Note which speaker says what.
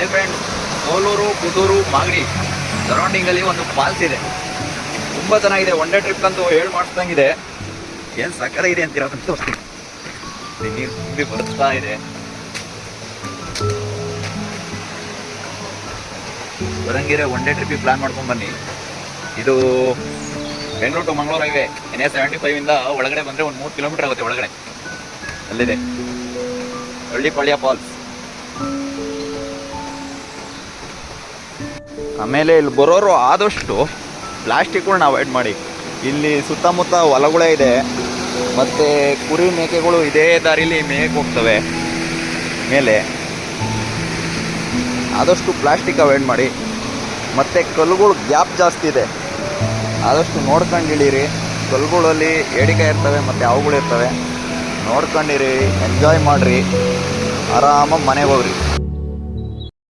Speaker 1: Hi friends, Kolur, Puttur, Magadi ಸರೌಂಡಿಂಗಲ್ಲಿ ಒಂದು falls ಇದೆ. ತುಂಬ ಚೆನ್ನಾಗಿದೆ. ಒನ್ ಡೇ ಟ್ರಿಪ್ ಅಂತೂ ಹೇಳಿ ಮಾಡಿಸ್ದಂಗಿದೆ. ಏನು ಸಕ್ಕರೆ ಇದೆ ಅಂತೀರ ಅಂತ ತೋರಿಸ್ತೀನಿ. ನೀರು ತುಂಬಿ ಬರ್ತಾ ಇದೆ. ಬರಂಗಿರೆ ಒನ್ ಡೇ ಟ್ರಿಪ್ಪಿಗೆ ಪ್ಲಾನ್ ಮಾಡ್ಕೊಂಡು ಬನ್ನಿ. ಇದು Bengaluru to Mangaluru highway NH75 ಇಂದ ಒಳಗಡೆ ಬಂದರೆ ಒಂದು 3 ಕಿಲೋಮೀಟರ್ ಆಗುತ್ತೆ. ಒಳಗಡೆ ಅಲ್ಲಿದೆ ಹಳ್ಳಿಪಾಳ್ಯ ಫಾಲ್ಸ್. ಆಮೇಲೆ ಇಲ್ಲಿ ಬರೋರು ಆದಷ್ಟು ಪ್ಲಾಸ್ಟಿಕ್ಗಳನ್ನ ಅವಾಯ್ಡ್ ಮಾಡಿ. ಇಲ್ಲಿ ಸುತ್ತಮುತ್ತ ಹೊಲಗಳೇ ಇದೆ, ಮತ್ತು ಕುರಿ ಮೇಕೆಗಳು ಇದೇ ದಾರಿಲಿ ಮೇಯಕ್ಕೆ ಹೋಗ್ತವೆ. ಮೇಲೆ ಆದಷ್ಟು ಪ್ಲಾಸ್ಟಿಕ್ ಅವಾಯ್ಡ್ ಮಾಡಿ. ಮತ್ತು ಕಲ್ಲುಗಳು ಗ್ಯಾಪ್ ಜಾಸ್ತಿ ಇದೆ, ಆದಷ್ಟು ನೋಡ್ಕೊಂಡು ಇಳೀರಿ. ಕಲ್ಲುಗಳಲ್ಲಿ ಏಡಿಕಾಯಿ ಇರ್ತವೆ ಮತ್ತು ಅವುಗಳು ಇರ್ತವೆ. ನೋಡ್ಕೊಂಡಿರಿ, ಎಂಜಾಯ್ ಮಾಡಿರಿ, ಆರಾಮಾಗಿ ಮನೆಗೆ ಹೋಗ್ರಿ.